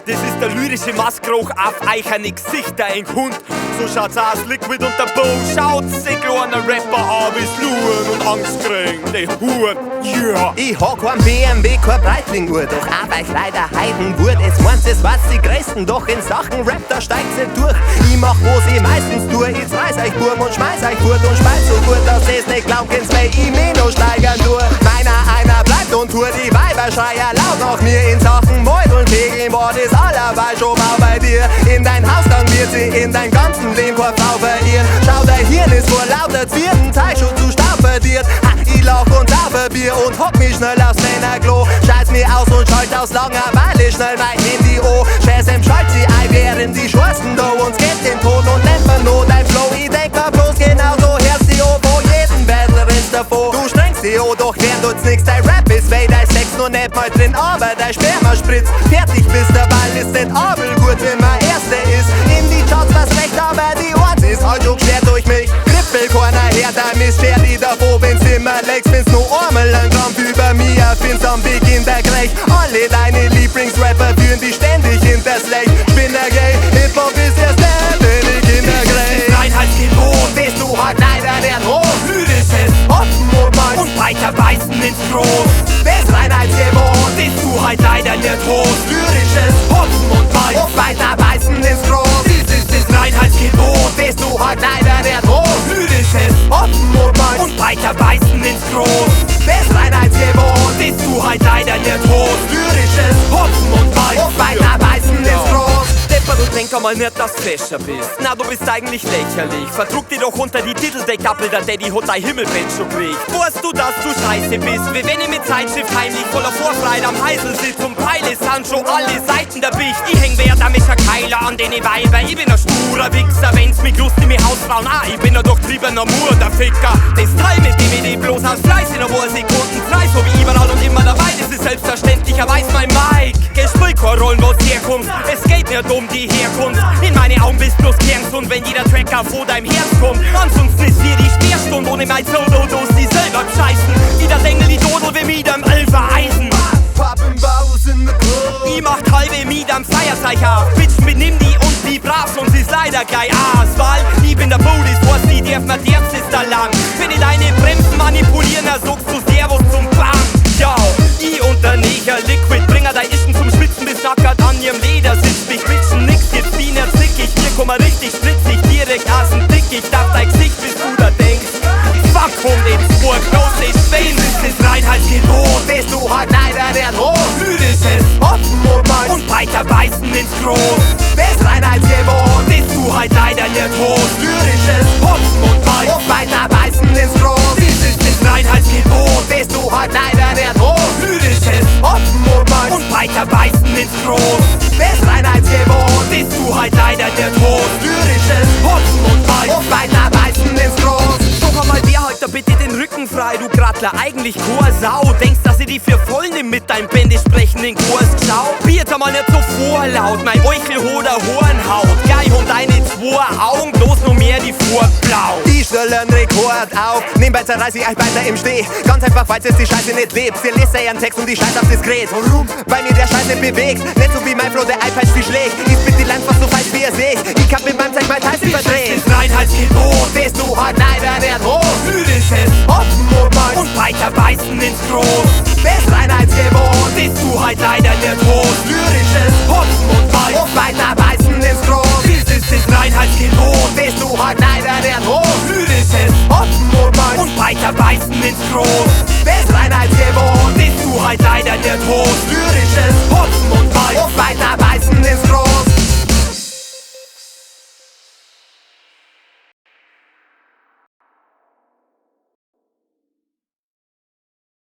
Das ist der lyrische Maskrauch auf eicherne Gesichter, ein Hund. So schaut's aus, Liquid und der Bo. Schaut's, ein kleiner Rapper an, wie's luren und Angst kriegen, der Hut, yeah. Ich hab kein BMW, kein Breitling-Uhr, doch auch weil ich leider Heidenwurt. Es meins ist was die Größten, doch in Sachen Rap, da steigt's nicht durch. Ich mach, was ich meistens tue, jetzt reiß euch Burm und schmeiß euch fort und speil so gut, dass es nicht glaubt, kennst, weil ich mich noch steigern tue. Einer bleibt und tut die Weiberschreier laut nach mir in Sachen Mord und Kegeln, war das allerweil schon mal bei dir. In dein Haus, dann wird sie in dein ganzen Leben keine Frau verirren. Schau, dein Hirn ist vor lauter Zwirnteig schon zu Staub verdirrt. Ich lach und sauber Bier und hock mich schnell aufs Männerklo. Scheiß mir aus und schalt aus Langeweile schnell mein Handy an. Scheiß schalt sie ein, während die Schwarzen da uns geht den Ton und nennt man nur dein Flow. Ich denk mal bloß genau so, hörst die an, wo jeden Battler ist davor. Du strengst die an, doch wer tut's nix, dein Rap ist weh, dein Sex nur nicht mal drin, aber dein Sperma spritzt. Fertig bist der Ball, ist nicht Abel gut, wenn man Erster ist. In die Charts was recht, aber die Ort ist halt schon schwer durch mich. Grippel keiner her, dein Mist fährt die davor, wenn's immer legst, wenn's nur einmal ein Kampf über mir findest am Beginn der Gleich. Alle deine Lieblingsrapper führen dich ständig hinters Licht. Spinner gay, Hip-Hop ist erst der, wenn ich Kindergleich. Reinheitsgebot, Bist du halt leider der Droh. lyrisches Offen und mal und weiter beißen ins Groß. bist Reinheitsgebot. Bist du halt leider der Trost. Lyrisches Hopfen und Beiß, und weiter beißen ins Groß. dies ist das Reinheitsgebot. Bist du halt leider der Droh. Lyrisches Offen und mal und weiter beißen ins Groß. bist Reinheitsgebot. Bist du halt leider der Trost. Lyrisches Hopfen und Beiß, und weiter beißen ins Groß. Depper, du denk einmal nicht, dass du fescher bist. Na, du bist eigentlich lächerlich. Verdruck dir doch unter die Titeldeckkappel, der Daddy hat dein Himmelbett schon gekriegt. Weißt du, dass du scheiße bist? Wie wenn ich mit Zeitschrift heimlich voller Vorfreude am Heisel sitz und peile sind schon alle Seiten der Bicht. Ich häng wer da mit Keiler an den Weiber. Ich bin ein sturer Wichser, wenn's mich Lust in mir Hausfrauen. Ich bin ein durchtriebener Murderficker. Das Teil, mit dem ich die bloß aus Fleiß in ein paar Sekunden Preis, so wie überall und immer dabei. Das ist selbstverständlich, er weiß mein Mike. Gell, spiel keine Rollen, wo's herkommt. Es geht nicht um die Herkunft. In meine Augen bist bloß Kernstund, wenn jeder Tracker vor deinem Herz kommt. Ansonsten ist hier die Sperrstunde, ohne mein Solo-Dos, die selber scheißen. Jeder Dengel, die Dodel, wie mit am Elfer Eisen. Ich macht halbe Miet am Feierzeichen auf. Bitch, benimm die und die brav, sonst ist leider gleich Aas. Weil ich bin der Bodis, was die darf, man darf's ist da lang. Wenn ich deine Bremsen manipulieren, dann sagst du Servus zum Bang. Ja, ich und der Neger Liquid, bringer dein Ischen zum Spitzen bis nackert an ihrem Leder sitzt. Mich bitchen nix, jetzt Wiener zickig. Hier komm mal richtig spritzig, direkt aus dem Dick. Ich darf dein Gesicht, bis du da denkst. Fuck, um den Spur, close dich, Spain ist das Reinheitsgebot. Bist du halt leider der Droh. Lyrisches Offen und mal und weiter beißen ins Groß. bist Reinheitsgebot. Bist du halt leider der Trost. Lyrisches Hopfen und Beiß, und weiter beißen ins Groß. dies ist das Reinheitsgebot. Bist du halt leider der Droh. Lyrisches Offen und mal und weiter beißen ins Groß. bist Reinheitsgebot. Bist du halt leider der Trost. Lyrisches Hopfen und Beiß, und weiter beißen ins Groß. doch einmal wer halt da bitte den Rücken frei, du Grattler, eigentlich keine Sau. Denkst, dass ich die für voll nimm mit deinem bändisch sprechenden Kurs schau? Biert einmal nicht so vorlaut, mein Euchel oder Hornhaut. Gleich und deine zwei Augen, bloß nur mehr die Vorblau. Die stellen Rekord auf. Nebenbei zerreiß ich euch weiter im Steh. Ganz einfach, falls jetzt die Scheiße nicht lebt. Ihr lest euren Text und die Scheiße auf diskret. Warum? Weil mir der Scheiß nicht bewegt. Nicht so wie mein Flow, der iPad viel schlägt. Ich spit die Lines fast so falsch wie ihr seht. Ich kann mit meinem Zeug mein Teil verdrehen. Das Reinheitsgebot. Bist du halt leider der Droh. Lyrisches Offen und mal und weiter beißen ins Groß. bist Reinheitsgebot. Bist du halt leider der Trost. Lyrisches Hopfen und Beiß, und weiter beißen ins Groß. dies ist das Reinheitsgebot. Bist du halt leider der Droh. Lyrisches Offen und mal und weiter beißen ins Groß.